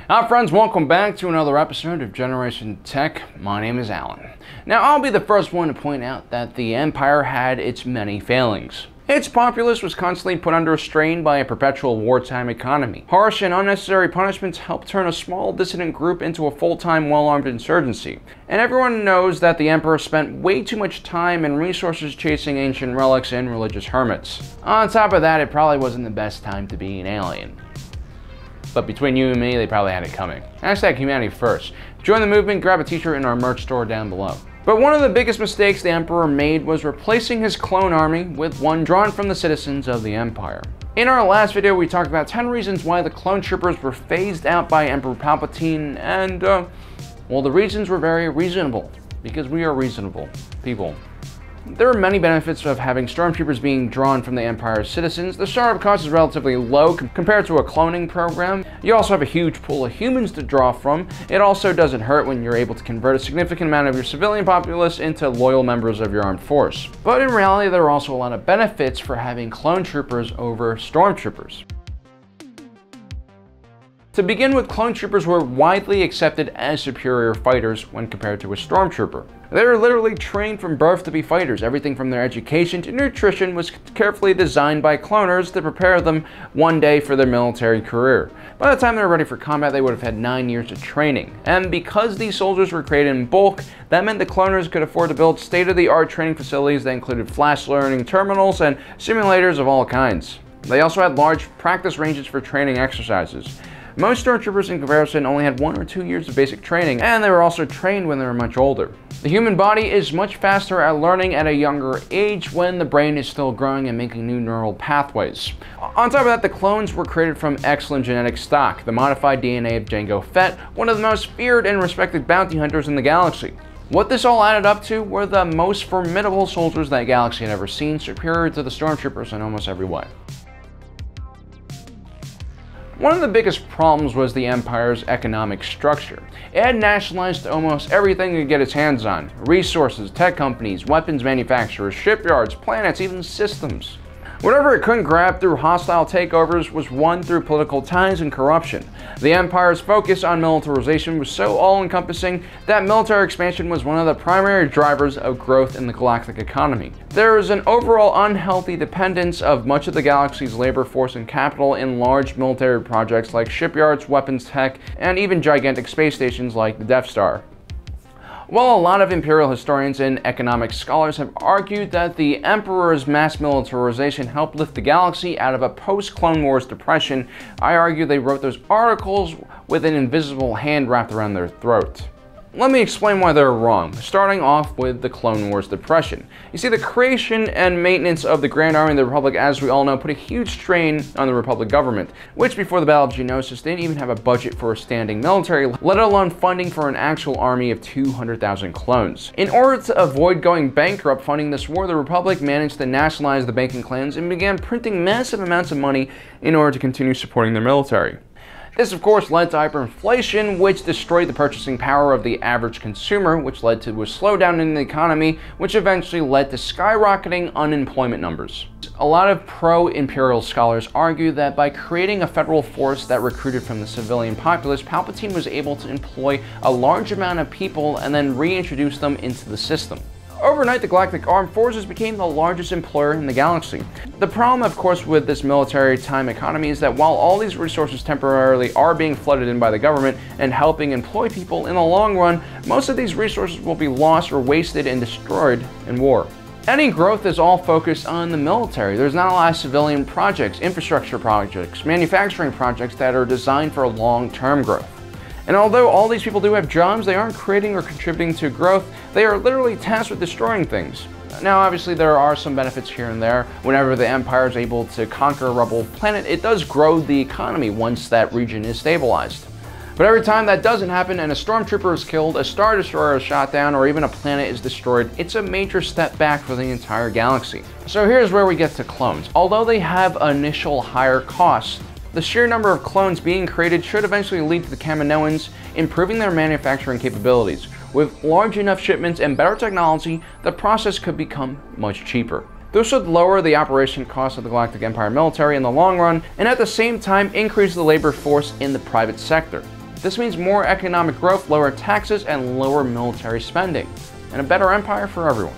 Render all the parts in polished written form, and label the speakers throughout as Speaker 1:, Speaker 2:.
Speaker 1: Hi friends, welcome back to another episode of Generation Tech. My name is Alan. Now I'll be the first one to point out that the Empire had its many failings. Its populace was constantly put under strain by a perpetual wartime economy. Harsh and unnecessary punishments helped turn a small dissident group into a full-time well-armed insurgency. And everyone knows that the Emperor spent way too much time and resources chasing ancient relics and religious hermits. On top of that, it probably wasn't the best time to be an alien. But between you and me, they probably had it coming. Hashtag humanity first. Join the movement, grab a t-shirt in our merch store down below. But one of the biggest mistakes the Emperor made was replacing his clone army with one drawn from the citizens of the Empire. In our last video, we talked about 10 reasons why the clone troopers were phased out by Emperor Palpatine, and, well, the reasons were very reasonable, because we are reasonable people. There are many benefits of having Stormtroopers being drawn from the Empire's citizens. The startup cost is relatively low compared to a cloning program. You also have a huge pool of humans to draw from. It also doesn't hurt when you're able to convert a significant amount of your civilian populace into loyal members of your armed force. But in reality, there are also a lot of benefits for having clone troopers over Stormtroopers. To begin with, clone troopers were widely accepted as superior fighters when compared to a stormtrooper. They were literally trained from birth to be fighters. Everything from their education to nutrition was carefully designed by cloners to prepare them one day for their military career. By the time they were ready for combat, they would have had 9 years of training. And because these soldiers were created in bulk, that meant the cloners could afford to build state-of-the-art training facilities that included flash learning terminals and simulators of all kinds. They also had large practice ranges for training exercises. Most Stormtroopers in comparison only had 1 or 2 years of basic training, and they were also trained when they were much older. The human body is much faster at learning at a younger age when the brain is still growing and making new neural pathways. On top of that, the clones were created from excellent genetic stock, the modified DNA of Jango Fett, one of the most feared and respected bounty hunters in the galaxy. What this all added up to were the most formidable soldiers that the galaxy had ever seen, superior to the Stormtroopers in almost every way. One of the biggest problems was the Empire's economic structure. It had nationalized almost everything it could get its hands on: resources, tech companies, weapons manufacturers, shipyards, planets, even systems. Whatever it couldn't grab through hostile takeovers was won through political ties and corruption. The Empire's focus on militarization was so all-encompassing that military expansion was one of the primary drivers of growth in the galactic economy. There is an overall unhealthy dependence of much of the galaxy's labor force and capital in large military projects like shipyards, weapons tech, and even gigantic space stations like the Death Star. While a lot of imperial historians and economic scholars have argued that the Emperor's mass militarization helped lift the galaxy out of a post-Clone Wars depression, I argue they wrote those articles with an invisible hand wrapped around their throat. Let me explain why they're wrong, starting off with the Clone Wars depression. You see, the creation and maintenance of the Grand Army of the Republic, as we all know, put a huge strain on the Republic government, which before the Battle of Geonosis didn't even have a budget for a standing military, let alone funding for an actual army of 200,000 clones. In order to avoid going bankrupt funding this war, the Republic managed to nationalize the banking clans and began printing massive amounts of money in order to continue supporting their military. This, of course, led to hyperinflation, which destroyed the purchasing power of the average consumer, which led to a slowdown in the economy, which eventually led to skyrocketing unemployment numbers. A lot of pro-imperial scholars argue that by creating a federal force that recruited from the civilian populace, Palpatine was able to employ a large amount of people and then reintroduce them into the system. Overnight, the Galactic Armed Forces became the largest employer in the galaxy. The problem, of course, with this military time economy is that while all these resources temporarily are being flooded in by the government and helping employ people, in the long run, most of these resources will be lost or wasted and destroyed in war. Any growth is all focused on the military. There's not a lot of civilian projects, infrastructure projects, manufacturing projects that are designed for long-term growth. And although all these people do have jobs, they aren't creating or contributing to growth. They are literally tasked with destroying things. Now, obviously, there are some benefits here and there. Whenever the Empire is able to conquer a rebel planet, it does grow the economy once that region is stabilized. But every time that doesn't happen and a Stormtrooper is killed, a Star Destroyer is shot down, or even a planet is destroyed, it's a major step back for the entire galaxy. So here's where we get to clones. Although they have initial higher costs, the sheer number of clones being created should eventually lead to the Kaminoans improving their manufacturing capabilities. With large enough shipments and better technology, the process could become much cheaper. This would lower the operation costs of the Galactic Empire military in the long run, and at the same time increase the labor force in the private sector. This means more economic growth, lower taxes, and lower military spending, and a better empire for everyone.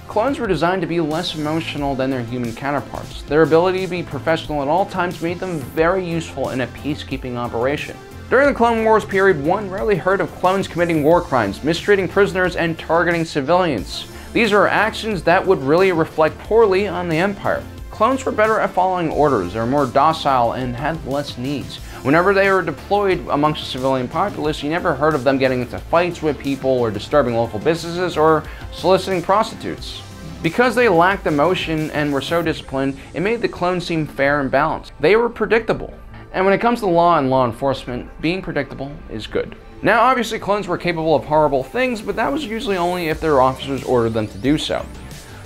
Speaker 1: Clones were designed to be less emotional than their human counterparts. Their ability to be professional at all times made them very useful in a peacekeeping operation. During the Clone Wars period, one rarely heard of clones committing war crimes, mistreating prisoners, and targeting civilians. These are actions that would really reflect poorly on the Empire. Clones were better at following orders, they were more docile, and had less needs. Whenever they were deployed amongst the civilian populace, you never heard of them getting into fights with people or disturbing local businesses or soliciting prostitutes. Because they lacked emotion and were so disciplined, it made the clones seem fair and balanced. They were predictable. And when it comes to law and law enforcement, being predictable is good. Now, obviously, clones were capable of horrible things, but that was usually only if their officers ordered them to do so.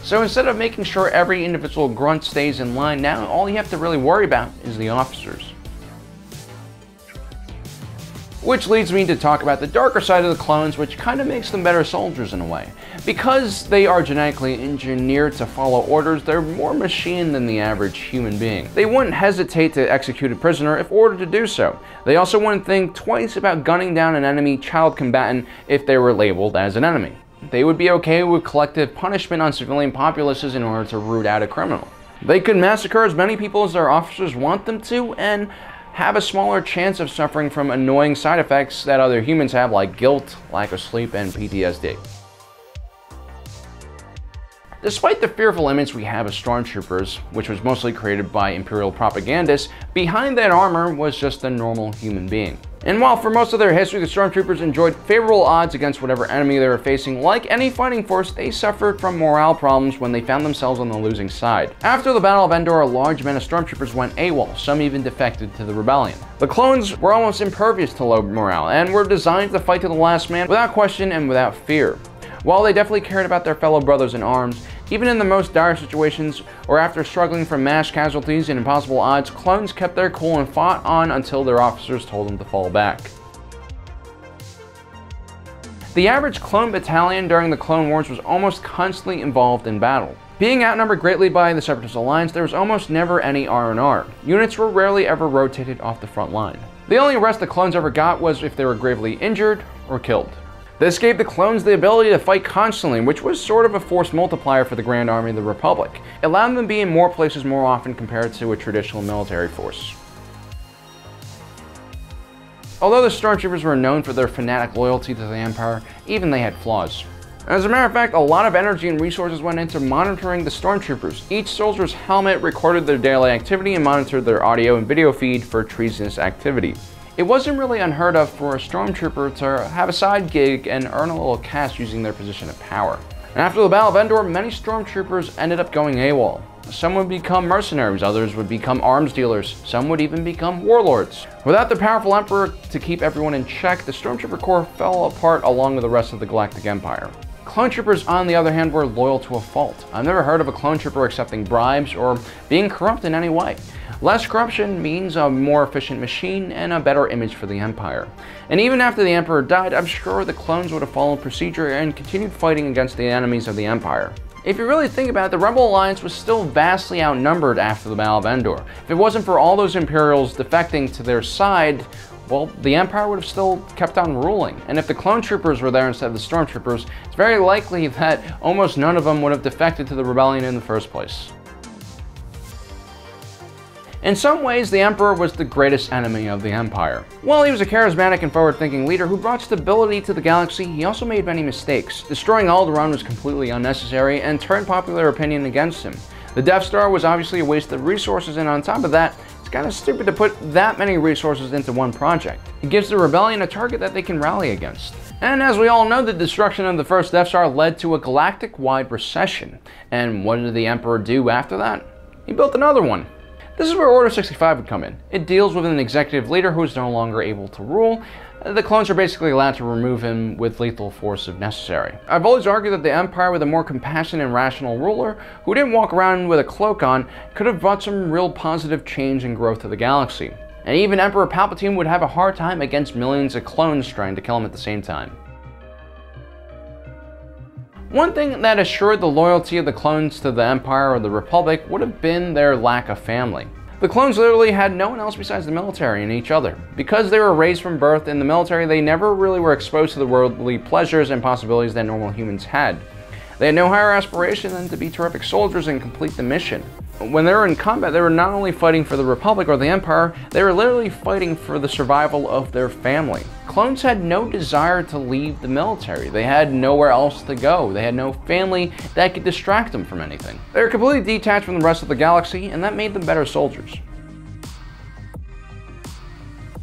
Speaker 1: So instead of making sure every individual grunt stays in line, now all you have to really worry about is the officers. Which leads me to talk about the darker side of the clones, which kind of makes them better soldiers in a way. Because they are genetically engineered to follow orders, they're more machine than the average human being. They wouldn't hesitate to execute a prisoner if ordered to do so. They also wouldn't think twice about gunning down an enemy child combatant if they were labeled as an enemy. They would be okay with collective punishment on civilian populaces in order to root out a criminal. They could massacre as many people as their officers want them to, and have a smaller chance of suffering from annoying side effects that other humans have, like guilt, lack of sleep, and PTSD. Despite the fearful image we have of Stormtroopers, which was mostly created by Imperial propagandists, behind that armor was just a normal human being. And while for most of their history the Stormtroopers enjoyed favorable odds against whatever enemy they were facing, like any fighting force, they suffered from morale problems when they found themselves on the losing side. After the Battle of Endor, a large amount of Stormtroopers went AWOL, some even defected to the rebellion. The clones were almost impervious to low morale, and were designed to fight to the last man without question and without fear. While they definitely cared about their fellow brothers in arms, even in the most dire situations, or after struggling from mass casualties and impossible odds, clones kept their cool and fought on until their officers told them to fall back. The average clone battalion during the Clone Wars was almost constantly involved in battle. Being outnumbered greatly by the Separatist Alliance, there was almost never any R&R. Units were rarely ever rotated off the front line. The only rest the clones ever got was if they were gravely injured or killed. This gave the clones the ability to fight constantly, which was sort of a force multiplier for the Grand Army of the Republic, allowing them to be in more places more often compared to a traditional military force. Although the Stormtroopers were known for their fanatic loyalty to the Empire, even they had flaws. As a matter of fact, a lot of energy and resources went into monitoring the Stormtroopers. Each soldier's helmet recorded their daily activity and monitored their audio and video feed for treasonous activity. It wasn't really unheard of for a Stormtrooper to have a side gig and earn a little cash using their position of power. And after the Battle of Endor, many Stormtroopers ended up going AWOL. Some would become mercenaries, others would become arms dealers, some would even become warlords. Without the powerful Emperor to keep everyone in check, the Stormtrooper Corps fell apart along with the rest of the Galactic Empire. Clone Troopers, on the other hand, were loyal to a fault. I've never heard of a Clone Trooper accepting bribes or being corrupt in any way. Less corruption means a more efficient machine and a better image for the Empire. And even after the Emperor died, I'm sure the clones would have followed procedure and continued fighting against the enemies of the Empire. If you really think about it, the Rebel Alliance was still vastly outnumbered after the Battle of Endor. If it wasn't for all those Imperials defecting to their side, well, the Empire would have still kept on ruling. And if the Clone Troopers were there instead of the Stormtroopers, it's very likely that almost none of them would have defected to the rebellion in the first place. In some ways, the Emperor was the greatest enemy of the Empire. While he was a charismatic and forward-thinking leader who brought stability to the galaxy, he also made many mistakes. Destroying Alderaan was completely unnecessary and turned popular opinion against him. The Death Star was obviously a waste of resources, and on top of that, it's kind of stupid to put that many resources into one project. It gives the rebellion a target that they can rally against. And as we all know, the destruction of the first Death Star led to a galactic-wide recession. And what did the Emperor do after that? He built another one. This is where Order 65 would come in. It deals with an executive leader who is no longer able to rule. The clones are basically allowed to remove him with lethal force if necessary. I've always argued that the Empire, with a more compassionate and rational ruler who didn't walk around with a cloak on, could have brought some real positive change and growth to the galaxy. And even Emperor Palpatine would have a hard time against millions of clones trying to kill him at the same time. One thing that assured the loyalty of the clones to the Empire or the Republic would have been their lack of family. The clones literally had no one else besides the military and each other. Because they were raised from birth in the military, they never really were exposed to the worldly pleasures and possibilities that normal humans had. They had no higher aspiration than to be terrific soldiers and complete the mission. When they were in combat, they were not only fighting for the Republic or the Empire, they were literally fighting for the survival of their family. Clones had no desire to leave the military. They had nowhere else to go. They had no family that could distract them from anything. They were completely detached from the rest of the galaxy, and that made them better soldiers.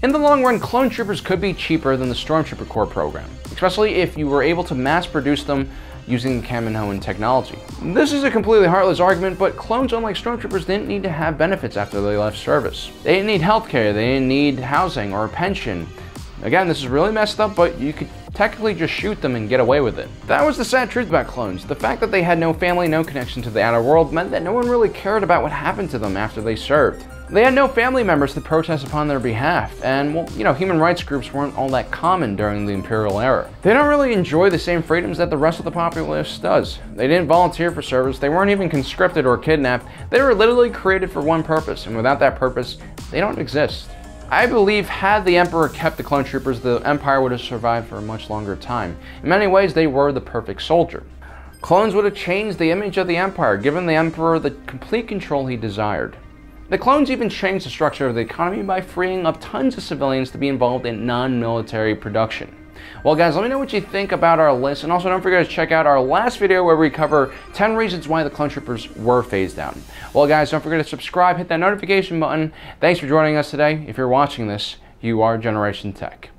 Speaker 1: In the long run, clone troopers could be cheaper than the Stormtrooper Corps program, especially if you were able to mass produce them using Kaminoan technology. This is a completely heartless argument, but clones, unlike Stormtroopers, didn't need to have benefits after they left service. They didn't need healthcare, they didn't need housing or a pension. Again, this is really messed up, but you could technically just shoot them and get away with it. That was the sad truth about clones. The fact that they had no family, no connection to the outer world meant that no one really cared about what happened to them after they served. They had no family members to protest upon their behalf, and, well, human rights groups weren't all that common during the Imperial era. They don't really enjoy the same freedoms that the rest of the populace does. They didn't volunteer for service, they weren't even conscripted or kidnapped. They were literally created for one purpose, and without that purpose, they don't exist. I believe had the Emperor kept the clone troopers, the Empire would have survived for a much longer time. In many ways, they were the perfect soldier. Clones would have changed the image of the Empire, given the Emperor the complete control he desired. The clones even changed the structure of the economy by freeing up tons of civilians to be involved in non-military production. Well guys, let me know what you think about our list, and also don't forget to check out our last video where we cover 10 reasons why the clone troopers were phased out. Well guys, don't forget to subscribe, hit that notification button. Thanks for joining us today. If you're watching this, you are Generation Tech.